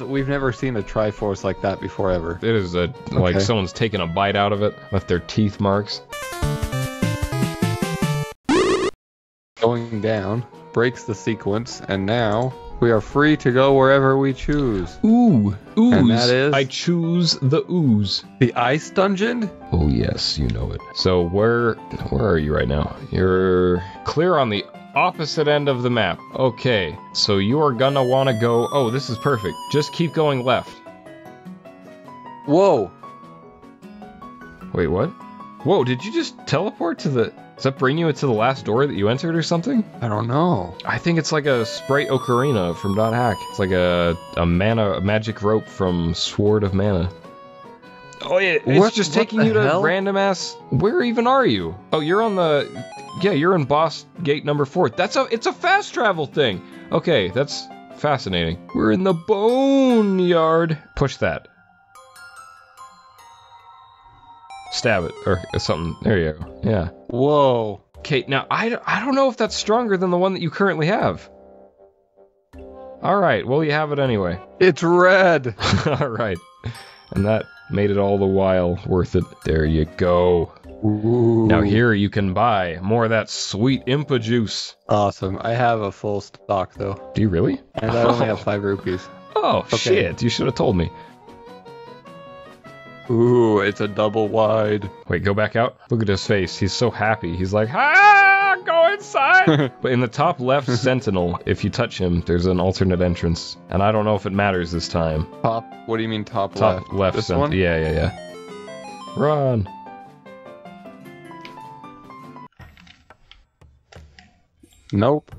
We've never seen a Triforce like that before, ever. It is like someone's taken a bite out of it, left their teeth marks. Going down, breaks the sequence, and now we are free to go wherever we choose. Ooh, ooze. And that is... I choose the ooze. The ice dungeon? Oh yes, you know it. So where are you right now? You're clear on the opposite end of the map. Okay, so you are gonna wanna go... Oh, this is perfect. Just keep going left. Whoa. Wait, what? Whoa, did you just teleport to the... Does that bring you into the last door that you entered or something? I don't know. I think it's like a Sprite Ocarina from Dot Hack. It's like a magic rope from Sword of Mana. Oh yeah, it's just taking you to random ass... Where even are you? Oh, you're on the... Yeah, you're in boss gate number 4. It's a fast travel thing. Okay, that's fascinating. We're in the boneyard. Push that. Stab it, or something. There you go. Yeah. Whoa. Okay, now I don't know if that's stronger than the one that you currently have. Alright, well you have it anyway. It's red. Alright. And that made it all the while worth it. There you go. Ooh. Now here you can buy more of that sweet Impa juice. Awesome. I have a full stock though. Do you really? And I only have 5 rupees. Oh, okay. Shit. You should have told me. Ooh, it's a double wide. Wait, go back out. Look at his face. He's so happy. He's like, ah, go inside. But in the top left sentinel, if you touch him, there's an alternate entrance. And I don't know if it matters this time. Top? What do you mean top left? Top left. This one? Yeah. Run. Nope.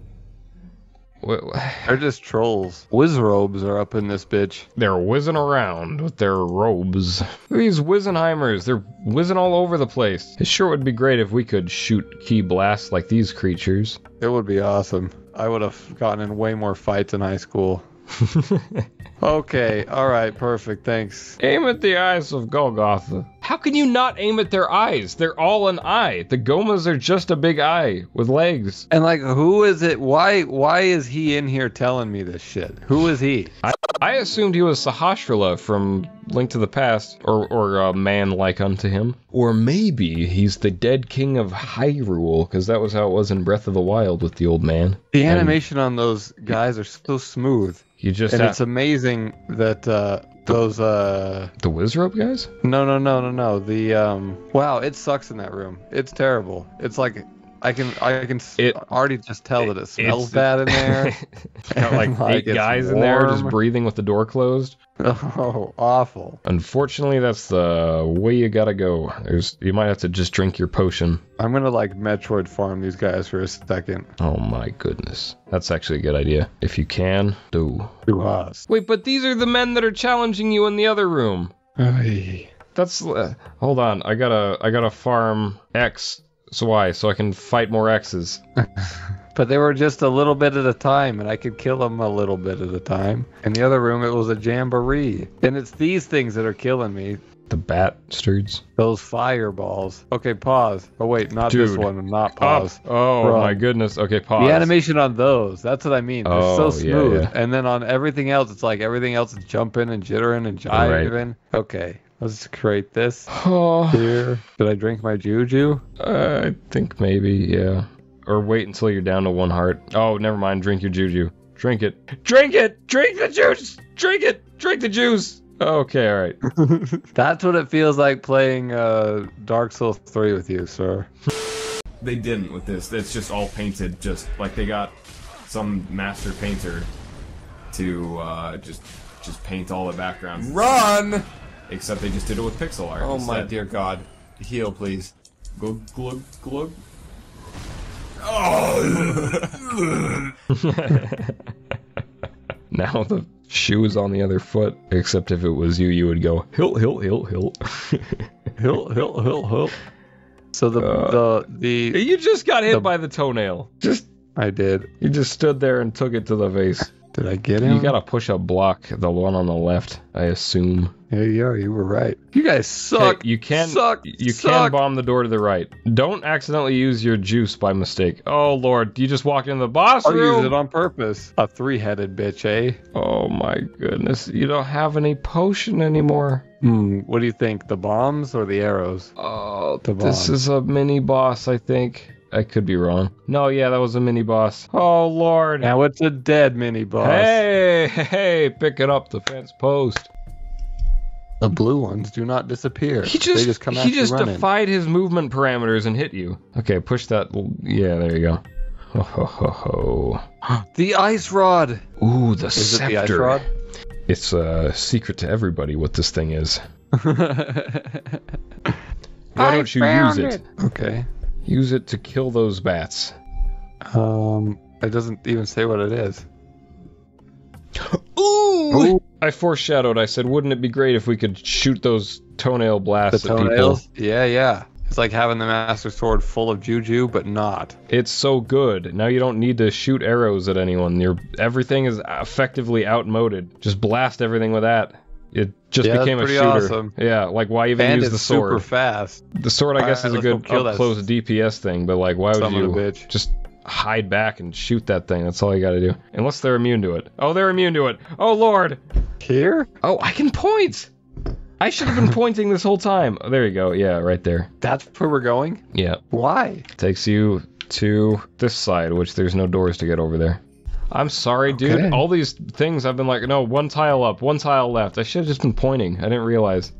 What? They're just trolls. Wizrobes are up in this bitch. They're whizzing around with their robes. These Wizenheimers, they're whizzing all over the place. It sure would be great if we could shoot key blasts like these creatures. It would be awesome. I would have gotten in way more fights in high school. Okay, alright, perfect, thanks. Aim at the eyes of Golgotha. How can you not aim at their eyes? They're all an eye. The Gohmas are just a big eye with legs. And like, who is it? Why is he in here telling me this shit? Who is he? I assumed he was Sahasrara from Link to the Past, or a man like unto him. Or maybe he's the dead king of Hyrule, because that was how it was in Breath of the Wild with the old man. The animation on those guys are so smooth. You just it's amazing that those the Wizrobe guys? No. The wow, it sucks in that room. It's terrible. It's like I can already just tell that it smells bad in there. Got like 8 guys in there just breathing with the door closed. Oh, awful. Unfortunately, that's the way you gotta go. You might have to just drink your potion. I'm gonna like Metroid farm these guys for a second. Oh my goodness. That's actually a good idea. If you can, do. Wait, but these are the men that are challenging you in the other room. That's hold on. I gotta farm X. So why? So I can fight more X's. But they were just a little bit at a time, and I could kill them a little bit at a time. In the other room, it was a jamboree. And it's these things that are killing me. The bastards. Those fireballs. Okay, pause. Oh wait, not Dude. this one. Not pause. Oh my goodness. Okay, pause. The animation on those. That's what I mean. They're so smooth. Yeah. And then on everything else, it's like everything else is jumping and jittering and jiving. Right. Okay. Let's create this here. Did I drink my juju? I think maybe, yeah. Or wait until you're down to 1 heart. Oh, never mind. Drink your juju. Drink it. Drink it! Drink the juice! Drink it! Drink the juice! Okay, alright. That's what it feels like playing Dark Souls 3 with you, sir. They didn't with this. It's just all painted, just like they got some master painter to just paint all the backgrounds. Run! Except they just did it with pixel art. Oh instead. my dear God. Heal, please. Glug, glug, glug. Oh! Now the shoe is on the other foot. Except if it was you, you would go hilt, hilt, hilt, hilt. Hilt, hilt, hilt, hilt. So the You just got hit by the toenail. I did. You just stood there and took it to the face. Did I get him? You gotta push a block, the one on the left, I assume. There you go. You were right. You guys suck. Okay, you can suck. bomb the door to the right. Don't accidentally use your juice by mistake. Oh lord, you just walked into the boss room. I'll use it on purpose. A three-headed bitch, eh? Oh my goodness, you don't have any potion anymore. What do you think? The bombs or the arrows? Oh, this is a mini boss, I think. I could be wrong. No, yeah, that was a mini boss. Oh lord. Now it's a dead mini boss. Hey, picking up the fence post. The blue ones do not disappear. He they just come he just running. defied his movement parameters and hit you. Okay, push that. Yeah, there you go. Ho ho ho ho. The ice rod. Ooh, the is scepter. It the ice rod? It's a secret to everybody what this thing is. Why don't you use it? Okay. Use it to kill those bats. It doesn't even say what it is. Ooh! I foreshadowed. I said, wouldn't it be great if we could shoot those toenail blasts at people? Yeah. It's like having the Master Sword full of juju, but not. It's so good. Now you don't need to shoot arrows at anyone. Everything is effectively outmoded. Just blast everything with that. It just became a shooter. Awesome. Yeah, like why even use the sword? Super fast. The sword, I guess, is a good up-close DPS thing, but like, why would you just hide back and shoot that thing? That's all you gotta do. Unless they're immune to it. Oh, they're immune to it. Oh, Lord. Here? Oh, I can point. I should have been pointing this whole time. Oh, there you go. Yeah, right there. That's where we're going? Yeah. Why? Takes you to this side, which there's no doors to get over there. I'm sorry, dude. All these things I've been like, no, one tile up, one tile left. I should have just been pointing. I didn't realize.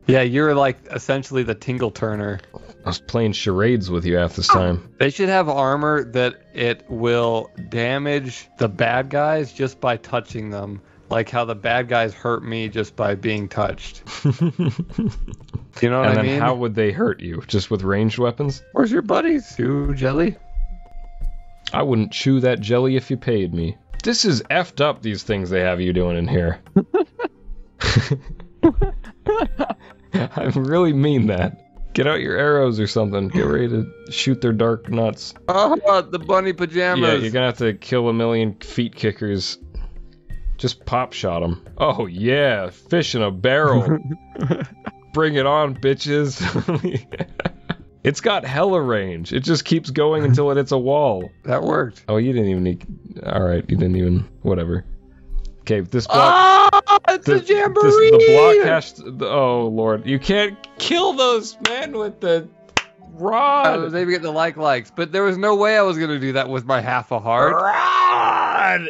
Yeah, you're like essentially the Tingle Turner. I was playing charades with you half this time. They should have armor that it will damage the bad guys just by touching them. Like how the bad guys hurt me just by being touched. You know what I mean? And then how would they hurt you? Just with ranged weapons? Where's your buddies? Chew jelly? I wouldn't chew that jelly if you paid me. This is effed up, these things they have you doing in here. I really mean that. Get out your arrows or something. Get ready to shoot their dark nuts. Oh, the bunny pajamas. Yeah, you're gonna have to kill a million feet kickers. Just pop shot them. Oh yeah, fish in a barrel. Bring it on, bitches. It's got hella range. It just keeps going until it hits a wall. That worked. Oh, you didn't even need... Alright, you didn't even... Whatever. Okay, this block... Oh, it's a jamboree! The block has to... Oh, Lord. You can't kill those men with the rod! I was able to get the likes, but there was no way I was going to do that with my half a heart. Rod!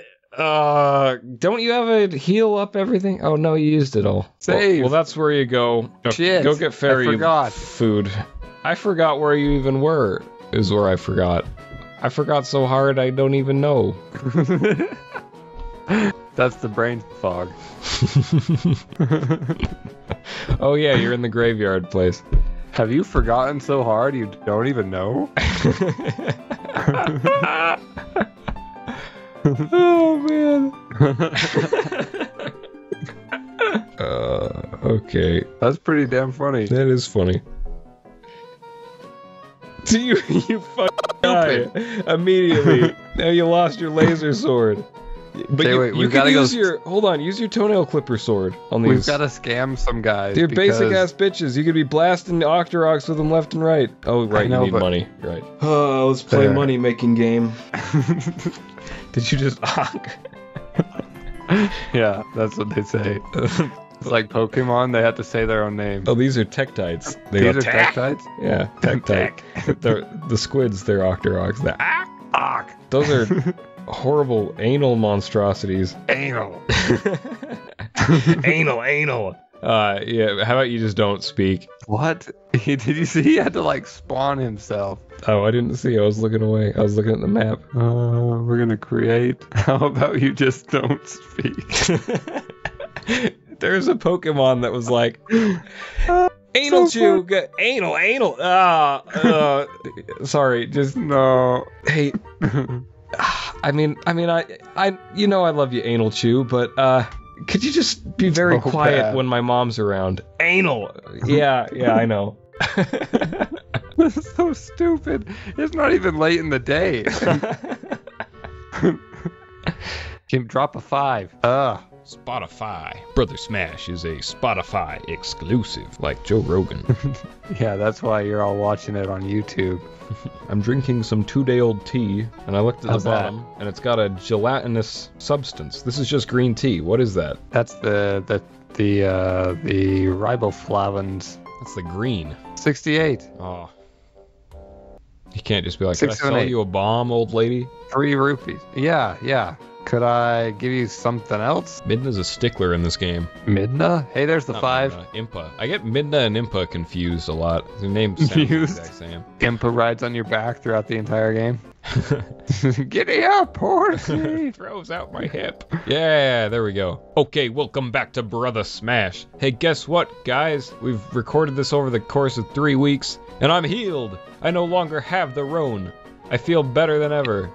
Don't you have a heal up everything? Oh, no, you used it all. Save. Well, that's where you go. Shit. Go get fairy food. I forgot where you even were, is where I forgot. I forgot so hard I don't even know. That's the brain fog. Oh yeah, you're in the graveyard place. Have you forgotten so hard you don't even know? Oh man. Okay. That's pretty damn funny. That is funny. You fucking die immediately. Now you lost your laser sword. But you can use your... Hold on, use your toenail clipper sword on these. We've got to scam some guys. They're basic-ass bitches. You could be blasting Octoroks with them left and right. Oh, right, you need money. Right. Oh, let's play money-making game. Did you just... Yeah, that's what they say. It's like Pokemon, they have to say their own name. Oh, these are Tektites. These are Tektites? Yeah, Tektite. The squids, they're Octoroks. Those are horrible anal monstrosities. Anal. Anal. Yeah, how about you just don't speak? What? Did you see he had to like spawn himself? Oh, I didn't see. I was looking away. I was looking at the map. We're gonna create. How about you just don't speak? There's a Pokemon that was like, Analchu, anal. Sorry, just no. Hey, I mean, I, you know, I love you, Analchu, but could you just be very quiet when my mom's around? Anal. Yeah, I know. This is so stupid. It's not even late in the day. Jim, drop a 5. Spotify. Brother Smash is a Spotify exclusive, like Joe Rogan. Yeah, that's why you're all watching it on YouTube. I'm drinking some 2-day-old tea, and I looked at the bottom, and it's got a gelatinous substance. This is just green tea. What is that? That's the riboflavins. That's the green. 68. Oh. You can't just be like, can I 6, 7, sell 8. you a bomb, old lady? 3 rupees. Yeah. Could I give you something else? Midna's a stickler in this game. Midna? Hey, there's the Not 5. Midna, Impa. I get Midna and Impa confused a lot. Their names sound the exact same. Impa rides on your back throughout the entire game. Giddy up, horsey! Throws out my hip. Yeah, there we go. Okay, welcome back to Brother Smash. Hey, guess what, guys? We've recorded this over the course of 3 weeks, and I'm healed. I no longer have the roan. I feel better than ever.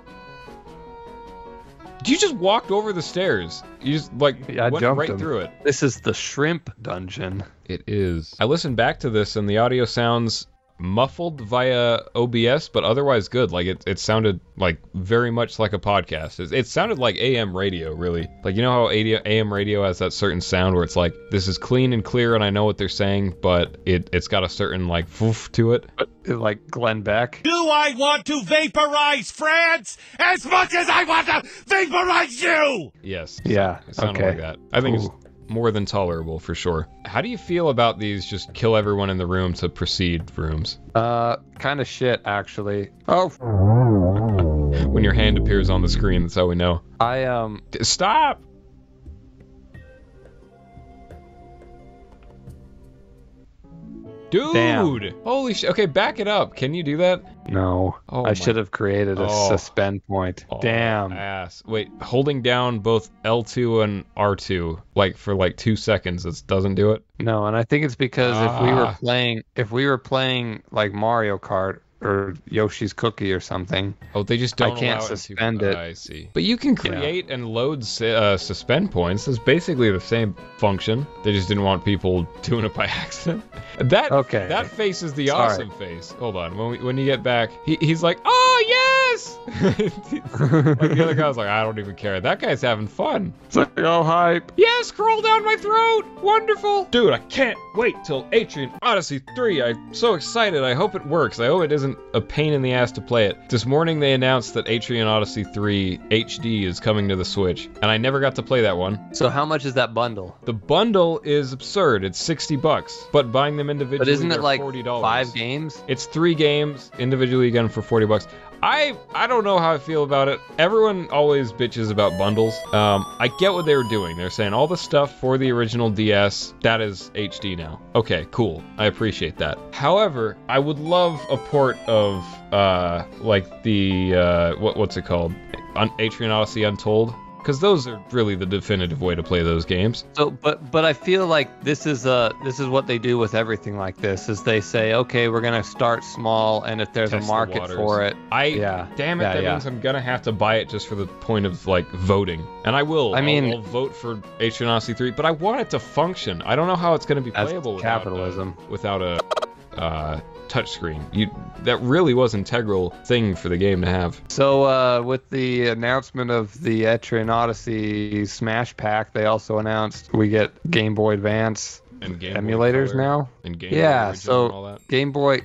You just walked over the stairs. You just, went right through it. This is the shrimp dungeon. It is. I listened back to this, and the audio sounds muffled via OBS, but otherwise good. Like, it sounded, like, very much like a podcast. It sounded like AM radio, really. Like, you know how AM radio has that certain sound where it's like, this is clean and clear, and I know what they're saying, but it's got a certain, like, woof to it. Like Glenn Beck. Do I want to vaporize France as much as I want to vaporize you? Yes. Yeah. It sounded like that. I think it's more than tolerable, for sure. How do you feel about these just kill everyone in the room to proceed rooms? Kind of shit, actually. Oh. When your hand appears on the screen, that's how we know. Stop! Dude! Damn. Holy shit. Okay, back it up. Can you do that? No. I should have created a suspend point. Damn. Ass. Wait, holding down both L2 and R2, for 2 seconds, it doesn't do it? No, and I think it's because if we were playing like Mario Kart or Yoshi's Cookie or something. Oh, they just don't I can't allow suspend it. I see. But you can create and load suspend points. It's basically the same function. They just didn't want people doing it by accident. That face is the awesome face. Hold on. When you get back, he's like, oh, yes! Like the other guy was like, I don't even care. That guy's having fun. It's like, oh, hype. Yes, crawl down my throat. Wonderful. Dude, I can't wait till Etrian Odyssey 3. I'm so excited. I hope it works. I hope it isn't a pain in the ass to play it. This morning they announced that Etrian Odyssey 3 HD is coming to the Switch, and I never got to play that one. So how much is that bundle? The bundle is absurd. It's $60, but buying them individually, but isn't it like $40. 5 games? It's 3 games individually again for $40. I don't know how I feel about it. Everyone always bitches about bundles. I get what they were doing. They're saying all the stuff for the original DS, that is HD now. Okay, cool. I appreciate that. However, I would love a port of, what's it called? Etrian Odyssey Untold. Because those are really the definitive way to play those games. So, but I feel like this is what they do with everything like this. Is they say, okay, we're gonna start small, and if there's a market for it, damn it, that means I'm gonna have to buy it just for the point of voting, and I will. I'll vote for Etrian Odyssey 3, but I want it to function. I don't know how it's gonna be playable without a touchscreen. That really was an integral thing for the game to have. So with the announcement of the Etrian Odyssey Smash Pack, they also announced we get Game Boy Advance and Game emulators Boy now. And Game Boy Original and all that.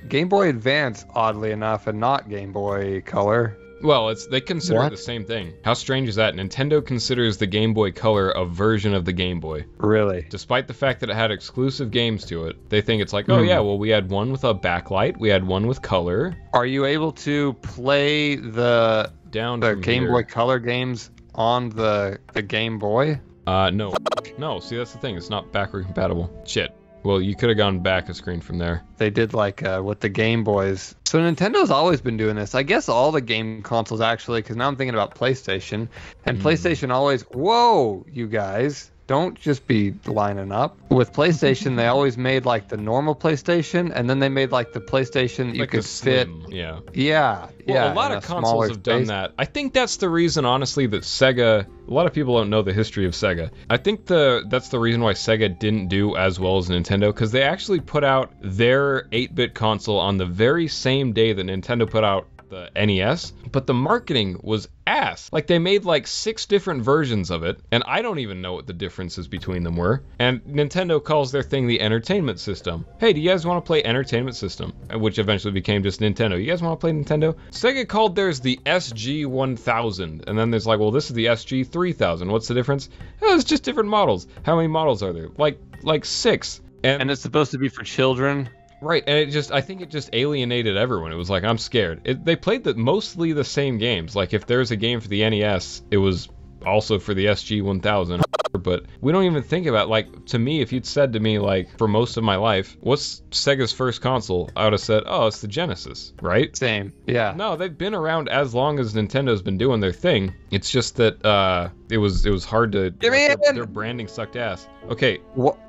Game Boy Advance, oddly enough, and not Game Boy Color. Well, they consider it the same thing. How strange is that? Nintendo considers the Game Boy Color a version of the Game Boy. Really? Despite the fact that it had exclusive games to it, they think it's like, oh yeah, well we had one with a backlight, we had one with color. Are you able to play the Game Boy Color games on the Game Boy? No. No, see that's the thing, it's not backward compatible. Shit. Well, you could have gone back a screen from there. They did with the Game Boys. So Nintendo's always been doing this. I guess all the game consoles actually, because now I'm thinking about PlayStation. And PlayStation always, whoa, you guys, don't just be lining up. With PlayStation, they always made the normal PlayStation, and then they made the PlayStation you could fit. Yeah. Yeah. Well, a lot of consoles have done that. I think that's the reason, honestly, that Sega... A lot of people don't know the history of Sega. I think that's the reason why Sega didn't do as well as Nintendo, because they actually put out their 8-bit console on the very same day that Nintendo put out the NES, but the marketing was ass. Like, they made like 6 different versions of it, and I don't even know what the differences between them were. And Nintendo calls their thing the Entertainment System. Hey, do you guys want to play Entertainment System? Which eventually became just Nintendo. You guys want to play Nintendo? Sega called theirs the SG-1000, and then there's like, well, this is the SG-3000. What's the difference? Oh, it's just different models. How many models are there? Like 6. And it's supposed to be for children. Right, and I think it just alienated everyone. It was like, I'm scared. They played mostly the same games. Like, if there's a game for the NES, it was also for the SG-1000. But we don't even think about, like, to me, if you'd said to me, like, for most of my life, what's Sega's first console? I would have said, oh, it's the Genesis, right? Same, yeah. No, they've been around as long as Nintendo's been doing their thing. It's just that it was hard to... Give me their branding sucked ass. Okay,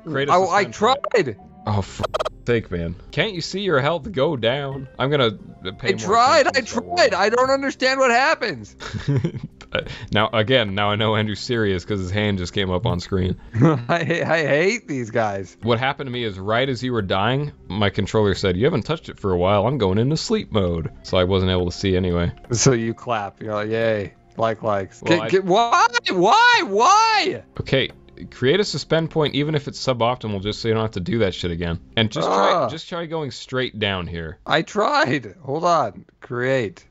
I tried! Oh, for sake, man. Can't you see your health go down? I'm gonna pay more I tried! I don't understand what happens! Now I know Andrew's serious because his hand just came up on screen. I hate these guys. What happened to me is right as you were dying, my controller said, you haven't touched it for a while, I'm going into sleep mode. So I wasn't able to see anyway. So you clap, you're like, yay. Likes. Well, Why? Okay. Create a suspend point even if it's suboptimal just so you don't have to do that shit again. And just try going straight down here. I tried. Hold on. Create.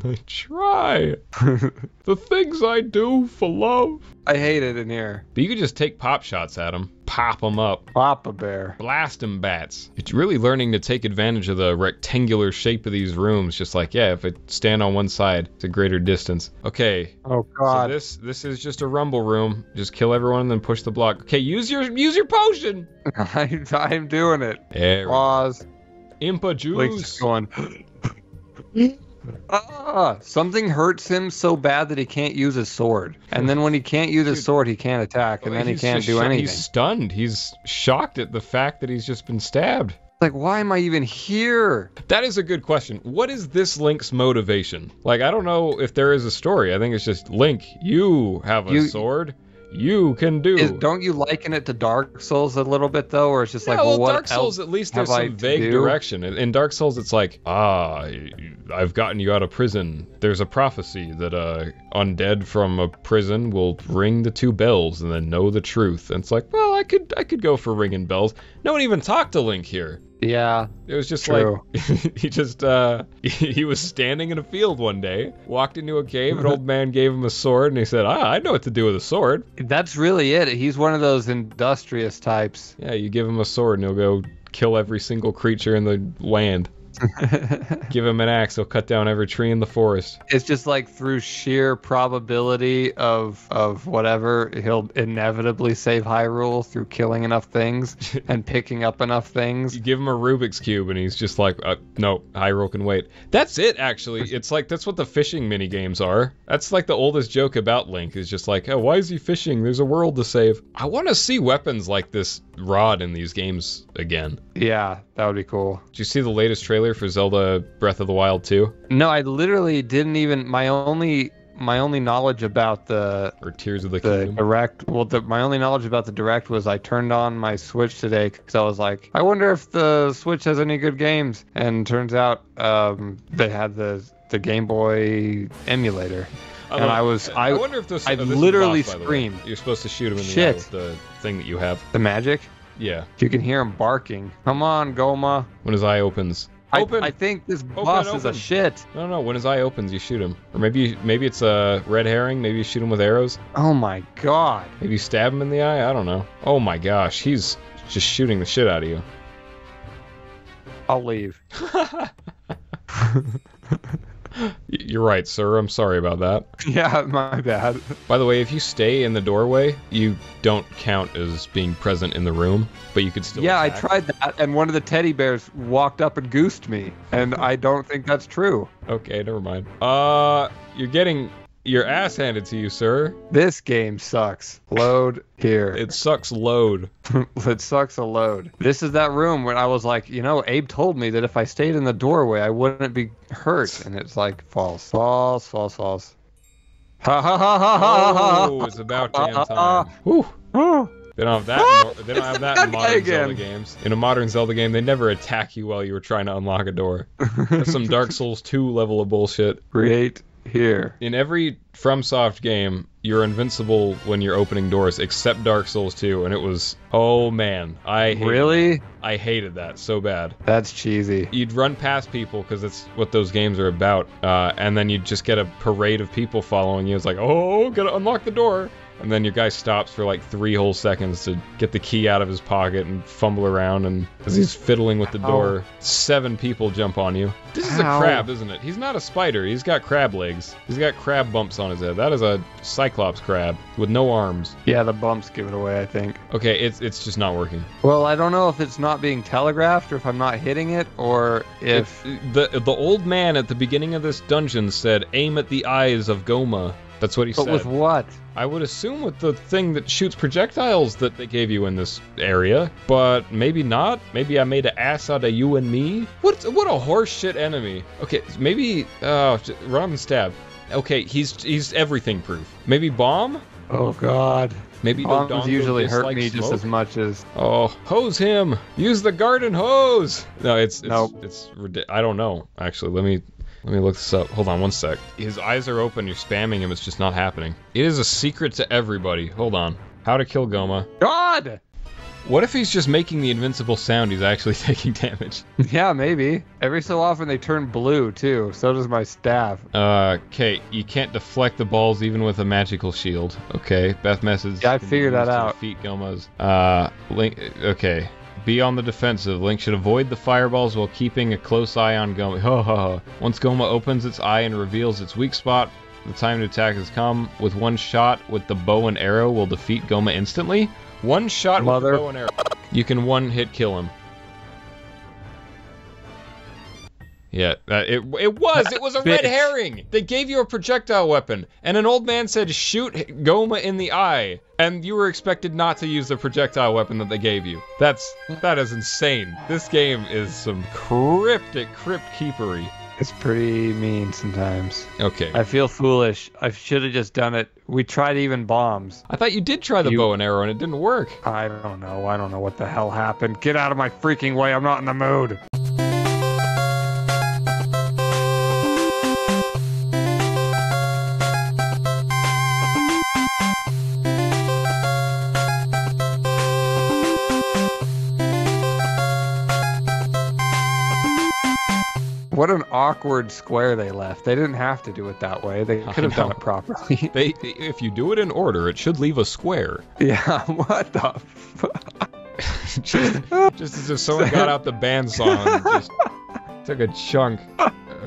I try. The things I do for love. I hate it in here. But you could just take pop shots at them. Pop them up. Papa Bear. Blast them bats. It's really learning to take advantage of the rectangular shape of these rooms. Just like, yeah, if I stand on one side, it's a greater distance. Okay. Oh, God. So this is just a rumble room. Just kill everyone and then push the block. Okay, use your potion. I'm doing it. There. Pause. Impa juice. Link's just going... something hurts him so bad that he can't use his sword. And then when he can't use his sword, he can't attack, and then he can't do anything. He's stunned. He's shocked at the fact that he's just been stabbed. Like, why am I even here? That is a good question. What is this Link's motivation? Like, I don't know if there is a story. I think it's just, Link, you have a sword. You can do. Don't you liken it to Dark Souls a little bit, though? Or it's just like, well, what Dark Souls, at least there's some vague direction. In Dark Souls, it's like, I've gotten you out of prison. There's a prophecy that undead from a prison will ring the 2 bells and then know the truth. And it's like, well, I could go for ringing bells. No one even talked to Link here. Yeah, it was just true. Like he was standing in a field one day, walked into a cave, an old man gave him a sword, and he said, I know what to do with a sword. That's really it. He's one of those industrious types. Yeah, you give him a sword and he'll go kill every single creature in the land. Give him an axe, he'll cut down every tree in the forest. It's just like through sheer probability of whatever, he'll inevitably save Hyrule through killing enough things and picking up enough things. You give him a Rubik's Cube and he's just like, no, Hyrule can wait. That's it, actually. It's like, that's what the fishing mini games are. That's like the oldest joke about Link, is just like, oh, why is he fishing? There's a world to save. I want to see weapons like this rod in these games again. Yeah, that would be cool. Did you see the latest trailer for Zelda Breath of the Wild 2? No, I literally didn't even. My only knowledge about the Tears of the Kingdom Direct. Well, my only knowledge about the Direct was I turned on my Switch today because I was like, I wonder if the Switch has any good games. And turns out they had the Game Boy emulator. And I wonder if this. I literally screamed. You're supposed to shoot him in the eye with the thing that you have. The magic. Yeah. You can hear him barking. Come on, Gohma. When his eye opens. I think this boss is a shit. No, when his eye opens, you shoot him. Or maybe it's a red herring. Maybe you shoot him with arrows. Oh my god. Maybe you stab him in the eye. I don't know. Oh my gosh, he's just shooting the shit out of you. I'll leave. You're right, sir. I'm sorry about that. Yeah, my bad. By the way, if you stay in the doorway, you don't count as being present in the room, but you could still attack. I tried that, and one of the teddy bears walked up and goosed me, and I don't think that's true. Okay, never mind. You're getting your ass handed to you, sir. This game sucks. Load here. It sucks load. It sucks a load. This is that room where I was like, Abe told me that if I stayed in the doorway, I wouldn't be hurt. And it's like, false. False. Ha ha ha ha ha. Oh, it's about damn time. Whew. They don't have that. They don't have that in modern again. Zelda games. In a modern Zelda game, they never attack you while you were trying to unlock a door. That's some Dark Souls 2 level of bullshit. Create here. In every FromSoft game, you're invincible when you're opening doors, except Dark Souls 2, and it was, oh man, I hated that so bad. That's cheesy. You'd run past people because that's what those games are about, and then you'd just get a parade of people following you. It's like, oh, gotta unlock the door. And then your guy stops for like 3 whole seconds to get the key out of his pocket and fumble around, and as he's fiddling with the door, 7 people jump on you. This is a crab, isn't it? He's not a spider. He's got crab legs. He's got crab bumps on his head. That is a cyclops crab with no arms. Yeah, the bumps give it away, I think. Okay, it's just not working. Well, I don't know if it's not being telegraphed or if I'm not hitting it or if... The old man at the beginning of this dungeon said, aim at the eyes of Gohma. That's what he said. But with what? I would assume with the thing that shoots projectiles that they gave you in this area, but maybe not. Maybe I made an ass out of you and me. What a horseshit enemy. Okay, maybe run and stab. Okay, he's everything proof. Maybe bomb? Oh god. Maybe bombs usually hurt me just as much as... Oh, hose him! Use the garden hose! No, Nope. I don't know. Actually, let me look this up. Hold on one sec. His eyes are open, you're spamming him, it's just not happening. It is a secret to everybody. Hold on. How to kill Gohma. God! What if he's just making the invincible sound, he's actually taking damage? Yeah, maybe. Every so often they turn blue, too. So does my staff. Okay, you can't deflect the balls even with a magical shield. Okay, Beth message. Yeah, I figured that out. Defeat Gohma's. Link, okay. Be on the defensive. Link should avoid the fireballs while keeping a close eye on Gohma. Once Gohma opens its eye and reveals its weak spot, the time to attack has come. With one shot with the bow and arrow will defeat Gohma instantly. One shot with the bow and arrow. You can one-hit kill him. Yeah, it was a red herring! They gave you a projectile weapon, and an old man said shoot Gohma in the eye, and you were expected not to use the projectile weapon that they gave you. That is insane. This game is some crypt keepery. It's pretty mean sometimes. Okay. I feel foolish. I should have just done it. We tried even bombs. I thought you did try the bow and arrow and it didn't work. I don't know. I don't know what the hell happened. Get out of my freaking way. I'm not in the mood. What an awkward square they left. They didn't have to do it that way. They could have done it properly. If you do it in order, it should leave a square. Yeah, what the fuck? just as if someone got out the bandsaw and just took a chunk.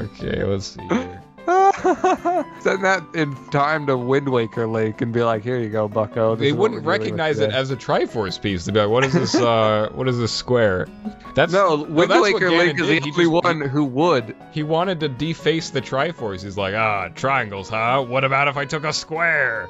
Okay, let's see here. Send that in time to Wind Waker Lake and be like, here you go, bucko. They wouldn't recognize it as a Triforce piece. They'd be like, what is this, what is this square? Wind Waker Lake is the only one who would. He wanted to deface the Triforce. He's like, triangles, huh? What about if I took a square?